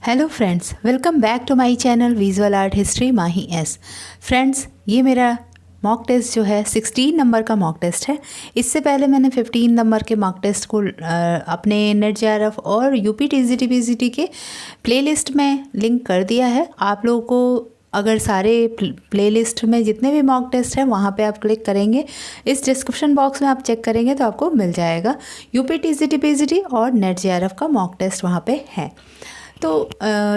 Hello friends, welcome back to my channel visual art history Mahi S. Friends, ये मेरा mock test जो है 16 number का मॉक टेस्ट है। इससे पहले मैंने 15 नंबर के मॉक टेस्ट को अपने नेट जेआरएफ और यूपी टीजीटी पीजीटी के प्लेलिस्ट में लिंक कर दिया है। आप लोगों को अगर सारे प्लेलिस्ट में जितने भी मॉक टेस्ट हैं वहाँ पे आप क्लिक करेंगे, इस डिस्क्रिप्शन बॉक्स में आप चेक करेंगे तो आपको मिल जाएगा। यूपी टीजीटी पीजीटी और नेट जेआरएफ का मॉक टेस्ट वहाँ पे है। तो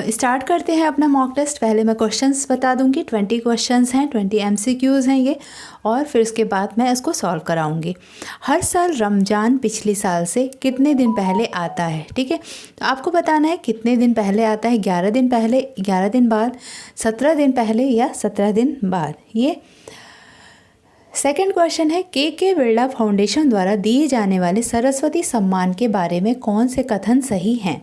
स्टार्ट करते हैं अपना मॉक टेस्ट। पहले मैं क्वेश्चंस बता दूंगी। 20 क्वेश्चंस हैं, 20 एमसीक्यूज़ हैं ये, और फिर उसके बाद मैं इसको सॉल्व कराऊंगी। हर साल रमज़ान पिछले साल से कितने दिन पहले आता है? ठीक है, तो आपको बताना है कितने दिन पहले आता है। 11 दिन पहले, 11 दिन बाद, 17 दिन पहले या 17 दिन बाद। ये सेकंड क्वेश्चन है, के बिरला फाउंडेशन द्वारा दिए जाने वाले सरस्वती सम्मान के बारे में कौन से कथन सही हैं?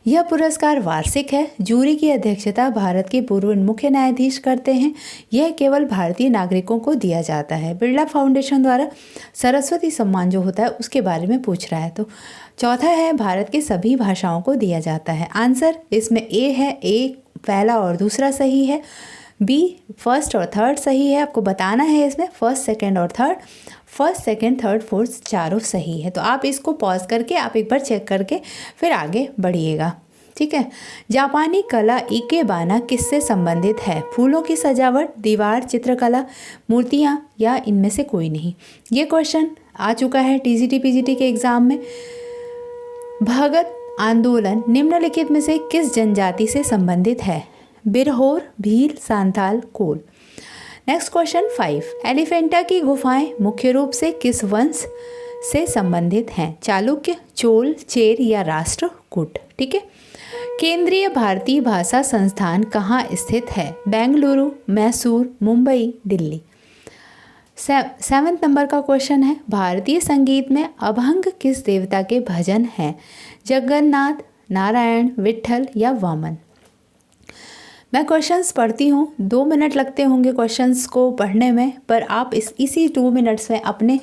यह पुरस्कार वार्षिक है। जूरी की अध्यक्षता भारत के पूर्व मुख्य न्यायाधीश करते हैं। यह केवल भारतीय नागरिकों को दिया जाता है। बिरला फाउंडेशन द्वारा सरस्वती सम्मान जो होता है उसके बारे में पूछ रहा है। तो चौथा है, भारत की सभी भाषाओं को दिया जाता है। आंसर इसमें ए है, ए पहला और दूसरा सही है। बी फर्स्ट और थर्ड सही है। आपको बताना है इसमें फर्स्ट, सेकंड और third, first, second, third, fourth चारों सही है। तो आप इसको पॉज करके आप एक बार चेक करके फिर आगे बढ़िएगा। ठीक है। जापानी कला इकेबाना किससे संबंधित है? फूलों की सजावट, दीवार चित्रकला, मूर्तियाँ या इनमें से कोई नहीं। ये क्वेश्चन आ चुका है टीजीटी पीजीटी के एग्जाम में। भगत आंदोलन निम्नलिखित में से किस जनजाति से संबंधित है? बिरहोर, भील, सांथाल, कोल। नेक्स्ट क्वेश्चन 5, एलिफेंटा की गुफाएं मुख्य रूप से किस वंश से संबंधित हैं? चालुक्य, चोल, चेर या राष्ट्रकूट। ठीक है। केंद्रीय भारतीय भाषा संस्थान कहाँ स्थित है? बेंगलुरु, मैसूर, मुंबई, दिल्ली। 7th नंबर का क्वेश्चन है, भारतीय संगीत में अभंग किस देवता के भजन हैं? जगन्नाथ, नारायण, विट्ठल या वामन। मैं क्वेश्चंस पढ़ती हूँ, 2 मिनट लगते होंगे क्वेश्चंस को पढ़ने में, पर आप इसी 2 मिनट्स में अपने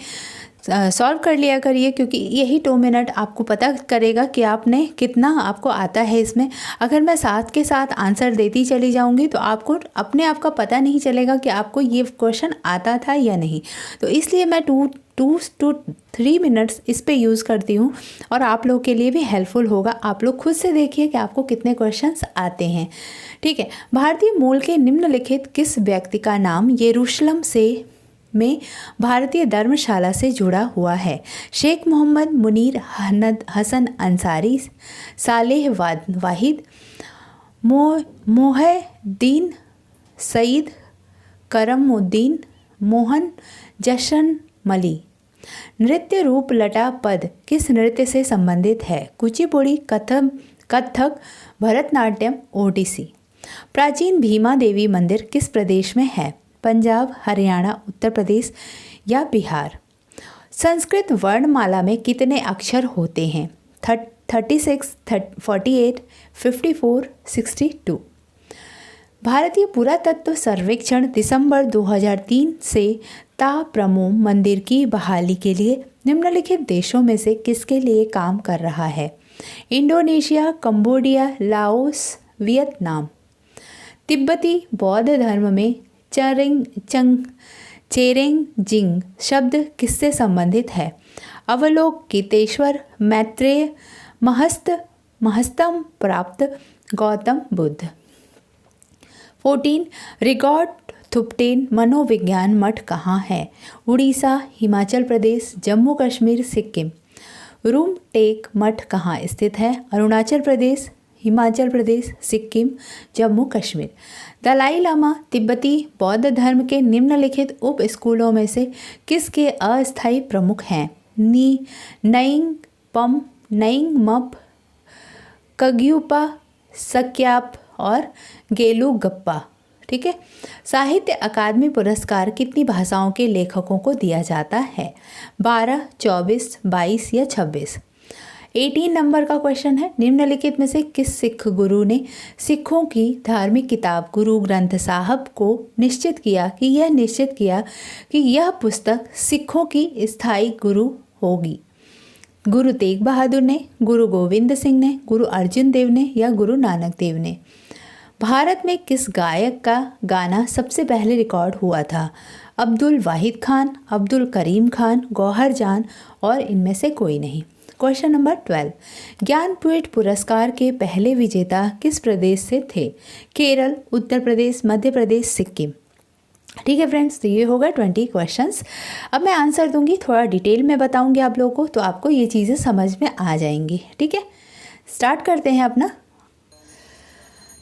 सॉल्व कर लिया करिए, क्योंकि यही 2 मिनट आपको पता करेगा कि आपने कितना आपको आता है इसमें। अगर मैं साथ के साथ आंसर देती चली जाऊंगी तो आपको अपने आप का पता नहीं चलेगा कि आपको ये क्वेश्चन आता था या नहीं। तो इसलिए मैं 2 to 3 मिनट्स इस पे यूज़ करती हूँ, और आप लोग के लिए भी हेल्पफुल होगा। आप लोग खुद से देखिए कि आपको कितने क्वेश्चंस आते हैं। ठीक है। भारतीय मूल के निम्नलिखित किस व्यक्ति का नाम यरूशलेम से में भारतीय धर्मशाला से जुड़ा हुआ है? शेख मोहम्मद मुनीर हसन अंसारी, सालेह वाहिद, मोहद्दीन सईद, करमुद्दीन, मोहन जशन मली। नृत्य रूप लटा पद किस नृत्य से संबंधित है? कुचिपुड़ी, कथक, भरतनाट्यम, ओडिसी। प्राचीन भीमा देवी मंदिर किस प्रदेश में है? पंजाब, हरियाणा, उत्तर प्रदेश या बिहार। संस्कृत वर्णमाला में कितने अक्षर होते हैं? 36, 48, 54, 62। भारतीय पुरातत्व सर्वेक्षण दिसंबर 2003 से ताप्रमोम मंदिर की बहाली के लिए निम्नलिखित देशों में से किसके लिए काम कर रहा है? Indonesia, Cambodia, Laos, Vietnam. तिब्बती बौद्ध धर्म में चेरेंजिंग शब्द किससे संबंधित है? अवलोकितेश्वर, मैत्रेय, महस्तम प्राप्त, गौतम बुद्ध। 14, रिगॉर्ड थुप्टेन मनोविज्ञान मठ कहाँ है? उड़ीसा, हिमाचल प्रदेश, जम्मू कश्मीर, सिक्किम। रूम टेक मठ कहाँ स्थित है? अरुणाचल प्रदेश, हिमाचल प्रदेश, सिक्किम, जम्मू कश्मीर। दलाई लामा तिब्बती बौद्ध धर्म के निम्नलिखित उप स्कूलों में से किसके अस्थायी प्रमुख हैं? नइंग पम, नइंग मप, कग्युपा, सक्याप और गेलुगप्पा। ठीक है। साहित्य अकादमी पुरस्कार कितनी भाषाओं के लेखकों को दिया जाता है? 12, 24, 22 या 26। 18 नंबर का क्वेश्चन है, निम्नलिखित में से किस सिख गुरु ने सिखों की धार्मिक किताब गुरु ग्रंथ साहब को निश्चित किया कि यह पुस्तक सिखों की स्थायी गुरु होगी? गुरु तेग बहादुर ने, गुरु गोविंद सिंह ने, गुरु अर्जुन देव ने या गुरु नानक देव ने? भारत में किस गायक का गाना सबसे पहले रिकॉर्ड हुआ था? अब्दुल वाहिद खान, अब्दुल करीम खान, गौहर जान और इनमें से कोई नहीं। क्वेश्चन नंबर 12, ज्ञानपीठ पुरस्कार के पहले विजेता किस प्रदेश से थे? केरल, उत्तर प्रदेश, मध्य प्रदेश, सिक्किम। ठीक है फ्रेंड्स, तो ये होगा 20 क्वेश्चंस। अब मैं आंसर दूंगी, थोड़ा डिटेल में बताऊंगी आप लोगों को, तो आपको ये चीज़ें समझ में आ जाएंगी। ठीक है, स्टार्ट करते हैं अपना।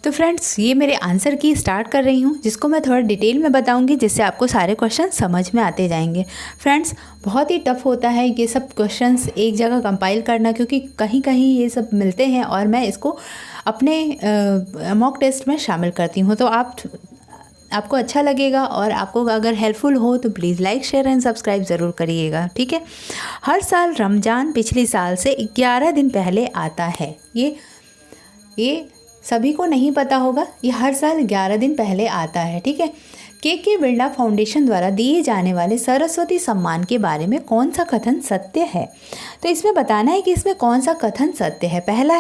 तो फ्रेंड्स, ये मेरे आंसर की स्टार्ट कर रही हूँ, जिसको मैं थोड़ा डिटेल में बताऊंगी, जिससे आपको सारे क्वेश्चन समझ में आते जाएंगे। फ्रेंड्स, बहुत ही टफ होता है ये सब क्वेश्चंस एक जगह कंपाइल करना, क्योंकि कहीं कहीं ये सब मिलते हैं और मैं इसको अपने मॉक टेस्ट में शामिल करती हूँ। तो आपको अच्छा लगेगा और आपको अगर हेल्पफुल हो तो please like, share and subscribe ज़रूर करिएगा। ठीक है, हर साल रमज़ान पिछले साल से 11 दिन पहले आता है। ये सभी को नहीं पता होगा, ये हर साल 11 दिन पहले आता है। ठीक है, के बिरला फाउंडेशन द्वारा दिए जाने वाले सरस्वती सम्मान के बारे में कौन सा कथन सत्य है? तो इसमें बताना है कि इसमें कौन सा कथन सत्य है। पहला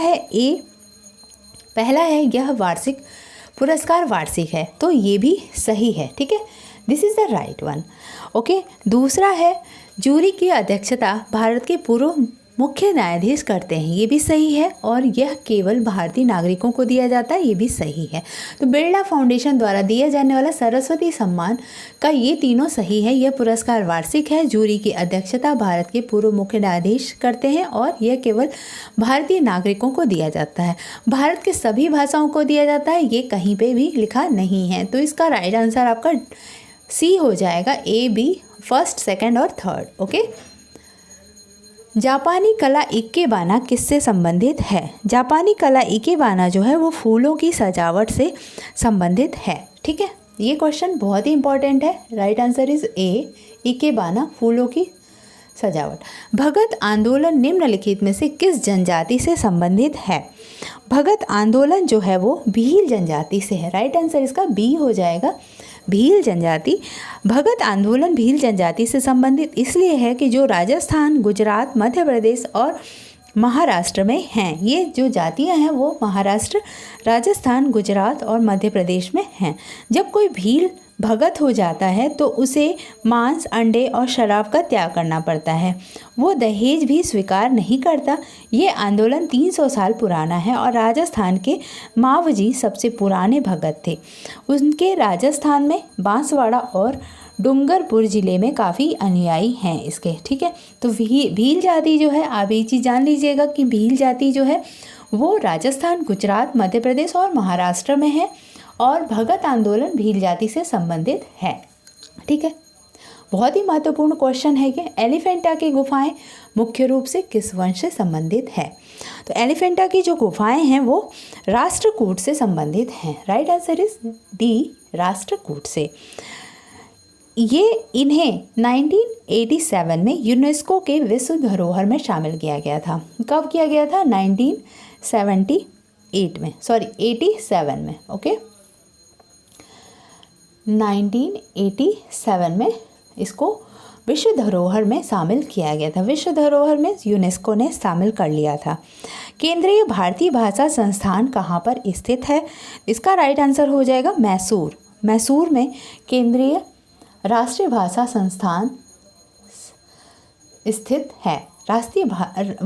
है यह पुरस्कार वार्षिक है, तो ये भी सही है। ठीक है, this is the right one. Okay, दूसरा है जूरी की अध्यक्षता भारत के पूर्व मुख्य न्यायाधीश करते हैं, ये भी सही है। और यह केवल भारतीय नागरिकों को दिया जाता है, ये भी सही है। तो बिरला फाउंडेशन द्वारा दिया जाने वाला सरस्वती सम्मान का ये तीनों सही है। यह पुरस्कार वार्षिक है, जूरी की अध्यक्षता भारत के पूर्व मुख्य न्यायाधीश करते हैं और यह केवल भारतीय नागरिकों को दिया जाता है। भारत के सभी भाषाओं को दिया जाता है, ये कहीं पर भी लिखा नहीं है। तो इसका राइट आंसर आपका सी हो जाएगा, A, B, फर्स्ट, सेकेंड और थर्ड। ओके, जापानी कला इकेबाना किससे संबंधित है? जापानी कला इकेबाना जो है वो फूलों की सजावट से संबंधित है। ठीक है, ये क्वेश्चन बहुत ही इंपॉर्टेंट है। Right answer is A, ikebana, फूलों की सजावट। भगत आंदोलन निम्नलिखित में से किस जनजाति से संबंधित है? भगत आंदोलन जो है वो भील जनजाति से है। राइट आंसर इसका B हो जाएगा, भील जनजाति। भगत आंदोलन भील जनजाति से संबंधित इसलिए है कि जो राजस्थान, गुजरात, मध्य प्रदेश और महाराष्ट्र में हैं, ये जो जातियां हैं वो महाराष्ट्र, राजस्थान, गुजरात और मध्य प्रदेश में हैं। जब कोई भील भगत हो जाता है तो उसे मांस, अंडे और शराब का त्याग करना पड़ता है। वो दहेज भी स्वीकार नहीं करता। ये आंदोलन 300 साल पुराना है और राजस्थान के मावजी सबसे पुराने भगत थे। उनके राजस्थान में बांसवाड़ा और डूंगरपुर ज़िले में काफ़ी अनुयायी हैं इसके। ठीक है, तो भील जाति जो है, आप ये चीज़ जान लीजिएगा कि भील जाति जो है वो राजस्थान, गुजरात, मध्य प्रदेश और महाराष्ट्र में है और भगत आंदोलन भील जाति से संबंधित है। ठीक है, बहुत ही महत्वपूर्ण क्वेश्चन है कि एलिफेंटा की गुफाएं मुख्य रूप से किस वंश से संबंधित है? तो एलिफेंटा की जो गुफाएं हैं वो राष्ट्रकूट से संबंधित हैं। Right answer is D, Rashtrakuta से। इन्हें 1987 में यूनेस्को के विश्व धरोहर में शामिल किया गया था। कब किया गया था? 87 में। ओके, 1987 में इसको विश्व धरोहर में शामिल किया गया था। विश्व धरोहर में यूनेस्को ने शामिल कर लिया था। केंद्रीय भारतीय भाषा संस्थान कहाँ पर स्थित है? इसका राइट आंसर हो जाएगा मैसूर। मैसूर में केंद्रीय राष्ट्रीय भाषा संस्थान स्थित है।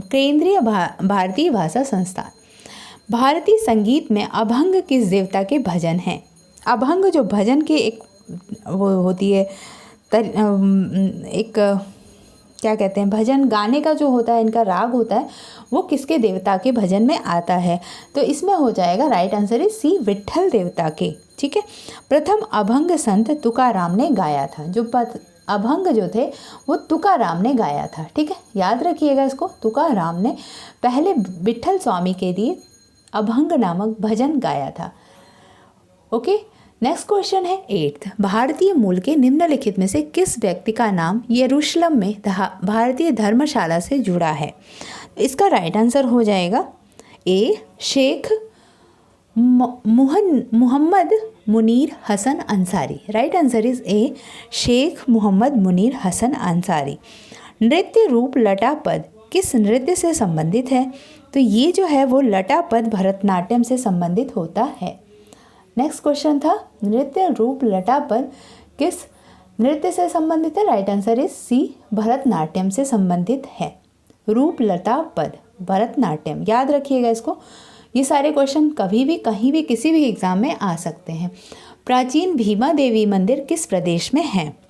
केंद्रीय भारतीय भाषा संस्थान। भारतीय संगीत में अभंग किस देवता के भजन हैं? अभंग जो भजन के एक वो होती है एक क्या कहते हैं, भजन गाने का जो होता है, इनका राग होता है, वो किसके देवता के भजन में आता है? तो इसमें हो जाएगा right answer is C, Vitthal देवता के। ठीक है, प्रथम अभंग संत तुकाराम ने गाया था। जो अभंग जो थे वो तुकाराम ने गाया था। ठीक है, याद रखिएगा इसको, तुकाराम ने पहले विट्ठल स्वामी के लिए अभंग नामक भजन गाया था। ओके, नेक्स्ट क्वेश्चन है 8th। भारतीय मूल के निम्नलिखित में से किस व्यक्ति का नाम यरूशलेम में भारतीय धर्मशाला से जुड़ा है? इसका राइट आंसर हो जाएगा A, Sheikh Mohammed Munir Hasan Ansari. Right answer is A, Sheikh Mohammed Munir Hasan Ansari. नृत्य रूप लटापद किस नृत्य से संबंधित है? तो ये जो है वो लटापद भरतनाट्यम से संबंधित होता है। नेक्स्ट क्वेश्चन था नृत्य रूप लटापद किस नृत्य से संबंधित है? Right answer is C, Bharatanatyam से संबंधित है। रूप लटापद भरतनाट्यम, याद रखिएगा इसको। ये सारे क्वेश्चन कभी भी कहीं भी किसी भी एग्जाम में आ सकते हैं। प्राचीन भीमा देवी मंदिर किस प्रदेश में है?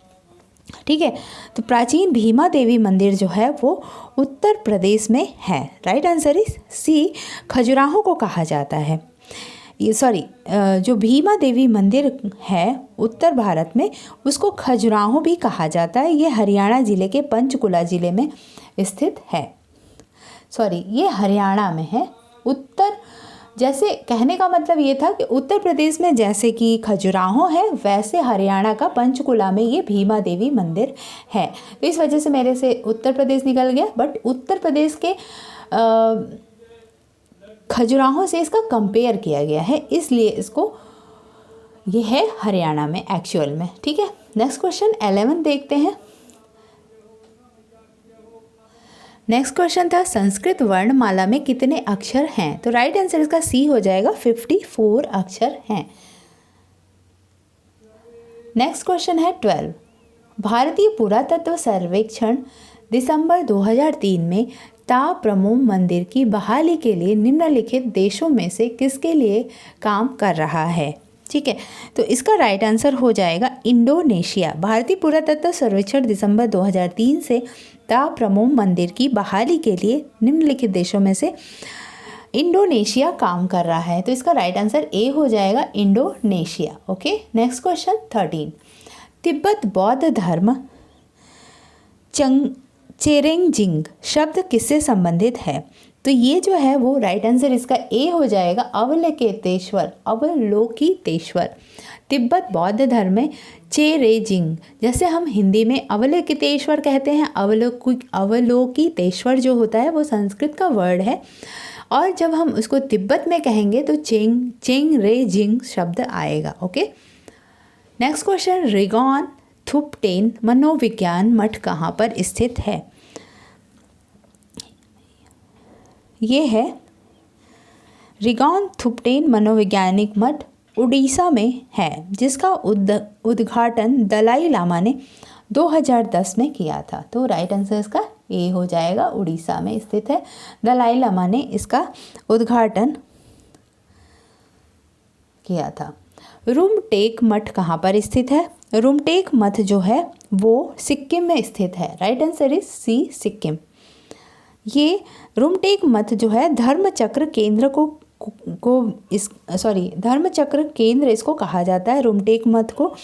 ठीक है, तो प्राचीन भीमा देवी मंदिर जो है वो उत्तर प्रदेश में है। Right answer is C, Khajuraho को कहा जाता है। जो भीमा देवी मंदिर है उत्तर भारत में, उसको खजुराहो भी कहा जाता है। ये हरियाणा ज़िले के पंचकुला ज़िले में स्थित है। ये हरियाणा में है। जैसे कहने का मतलब ये था कि उत्तर प्रदेश में जैसे कि खजुराहो है, वैसे हरियाणा का पंचकुला में ये भीमा देवी मंदिर है। तो इस वजह से मेरे से उत्तर प्रदेश निकल गया, बट उत्तर प्रदेश के खजुराहो से इसका कंपेयर किया गया है, इसलिए इसको ये है हरियाणा में एक्चुअल में। ठीक है, नेक्स्ट क्वेश्चन 11 देखते हैं। नेक्स्ट क्वेश्चन था संस्कृत वर्णमाला में कितने अक्षर हैं? तो राइट आंसर इसका सी हो जाएगा, 54 अक्षर हैं। नेक्स्ट क्वेश्चन है 12। भारतीय पुरातत्व सर्वेक्षण दिसंबर 2003 में ताप्रमुम मंदिर की बहाली के लिए निम्नलिखित देशों में से किसके लिए काम कर रहा है? ठीक है, तो इसका राइट आंसर हो जाएगा इंडोनेशिया। भारतीय पुरातत्व सर्वेक्षण दिसंबर 2003 से ताप्रमुम मंदिर की बहाली के लिए निम्नलिखित देशों में से इंडोनेशिया काम कर रहा है। तो इसका राइट आंसर ए हो जाएगा, Indonesia. Okay, next question 13। Tibet बौद्ध धर्म चेरेंगजिंग शब्द किससे संबंधित है? तो ये जो है वो राइट आंसर इसका ए हो जाएगा, अवलोकितेश्वर। तिब्बत बौद्ध धर्म में चेरेजिंग, जैसे हम हिंदी में अवलोकितेश्वर कहते हैं, अवलोकितेश्वर जो होता है वो संस्कृत का वर्ड है, और जब हम उसको तिब्बत में कहेंगे तो चेंगरेजिंग शब्द आएगा। ओके, नेक्स्ट क्वेश्चन रिगॉन थुप्टेन मनोविज्ञान मठ कहाँ पर स्थित है? ये है रिगॉन थुप्टेन मनोवैज्ञानिक मठ उड़ीसा में है, जिसका उद्घाटन दलाई लामा ने 2010 में किया था। तो राइट आंसर इसका ए हो जाएगा, उड़ीसा में स्थित है। दलाई लामा ने इसका उद्घाटन किया था। रुमटेक मठ कहाँ पर स्थित है? रुमटेक मठ जो है वो सिक्किम में स्थित है। Right answer is C, Sikkim. ये रुमटेक मठ जो है धर्मचक्र केंद्र धर्मचक्र केंद्र इसको कहा जाता है, रुमटेक मठ को,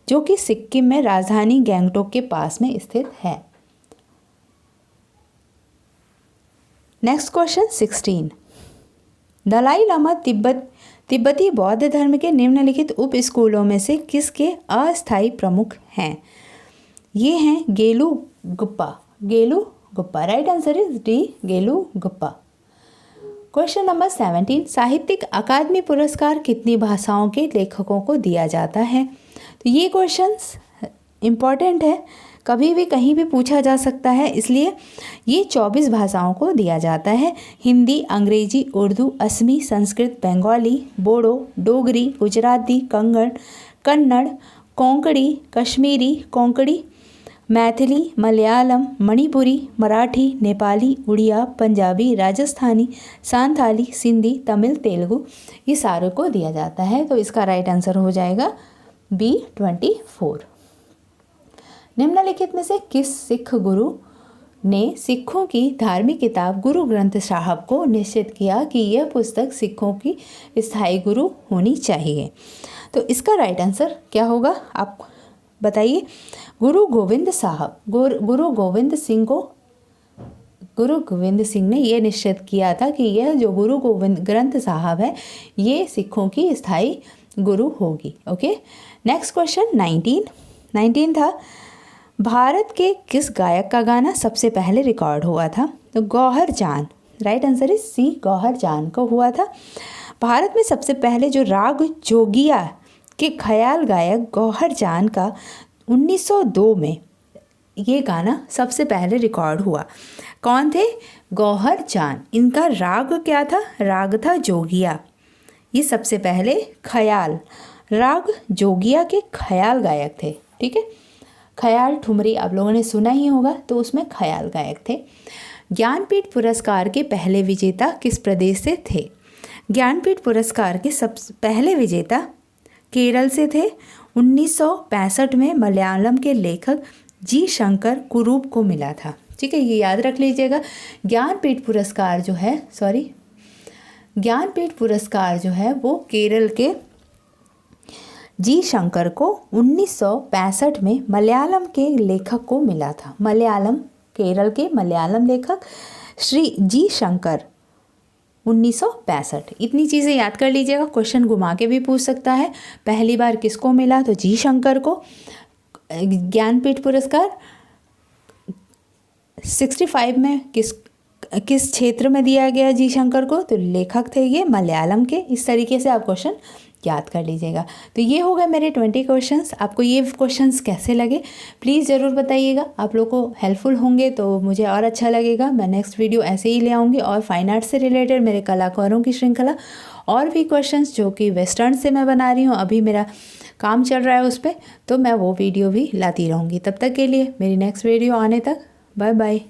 जो कि सिक्किम में राजधानी गैंगटोक के पास में स्थित है। Next question 16। दलाई लामा तिब्बती बौद्ध धर्म के निम्नलिखित उप स्कूलों में से किसके अस्थायी प्रमुख हैं? ये हैं गेलु गुप्पा। राइट आंसर इज डी, गेलु गुप्पा। Question number 17। साहित्यिक अकादमी पुरस्कार कितनी भाषाओं के लेखकों को दिया जाता है? तो ये क्वेश्चंस इम्पॉर्टेंट है, कभी भी कहीं भी पूछा जा सकता है, इसलिए ये 24 भाषाओं को दिया जाता है। हिंदी, अंग्रेजी, उर्दू, असमी, संस्कृत, बंगाली, बोडो, डोगरी, गुजराती, कन्नड़, कोंकणी, कश्मीरी, कोंकणी, मैथिली, मलयालम, मणिपुरी, मराठी, नेपाली, उड़िया, पंजाबी, राजस्थानी, सांथाली, सिंधी, तमिल, तेलुगु, ये सारों को दिया जाता है। तो इसका राइट आंसर हो जाएगा बी, 24। निम्नलिखित में से किस सिख गुरु ने सिखों की धार्मिक किताब गुरु ग्रंथ साहब को निश्चित किया कि यह पुस्तक सिखों की स्थायी गुरु होनी चाहिए? तो इसका राइट आंसर क्या होगा, आप बताइए। गुरु गोविंद सिंह ने यह निश्चित किया था कि यह जो गुरु गोविंद ग्रंथ साहब है ये सिखों की स्थायी गुरु होगी। ओके, नेक्स्ट क्वेश्चन 19 था भारत के किस गायक का गाना सबसे पहले रिकॉर्ड हुआ था? तो Gauhar Jaan. Right answer is C, Gauhar Jaan को हुआ था। भारत में सबसे पहले जो राग जोगिया के ख्याल गायक गौहर जान का 1902 में ये गाना सबसे पहले रिकॉर्ड हुआ। कौन थे? गौहर चांद, इनका राग क्या था? राग था जोगिया। ये सबसे पहले ख्याल, राग जोगिया के ख्याल गायक थे। ठीक है, ख्याल ठुमरी आप लोगों ने सुना ही होगा, तो उसमें ख्याल गायक थे। ज्ञानपीठ पुरस्कार के पहले विजेता किस प्रदेश से थे? ज्ञानपीठ पुरस्कार के सबसे पहले विजेता केरल से थे। 1965 में मलयालम के लेखक जी शंकर कुरूप को मिला था। ठीक है, ये याद रख लीजिएगा। ज्ञानपीठ पुरस्कार जो है वो केरल के जी शंकर को 1965 में मलयालम के लेखक को मिला था। केरल के मलयालम लेखक श्री जी शंकर, 1965। इतनी चीज़ें याद कर लीजिएगा, क्वेश्चन घुमा के भी पूछ सकता है। पहली बार किसको मिला? तो जी शंकर को। ज्ञानपीठ पुरस्कार 65 में किस क्षेत्र में दिया गया जी शंकर को? तो लेखक थे ये मलयालम के। इस तरीके से आप क्वेश्चन याद कर लीजिएगा। तो ये हो गए मेरे 20 क्वेश्चंस। आपको ये क्वेश्चंस कैसे लगे प्लीज़ ज़रूर बताइएगा। आप लोग को हेल्पफुल होंगे तो मुझे और अच्छा लगेगा। मैं नेक्स्ट वीडियो ऐसे ही ले आऊँगी और फाइन आर्ट से रिलेटेड मेरे कलाकारों की श्रृंखला और भी क्वेश्चंस जो कि वेस्टर्न से मैं बना रही हूँ, अभी मेरा काम चल रहा है उस पर, तो मैं वो वीडियो भी लाती रहूँगी। तब तक के लिए मेरी नेक्स्ट वीडियो आने तक बाय बाय।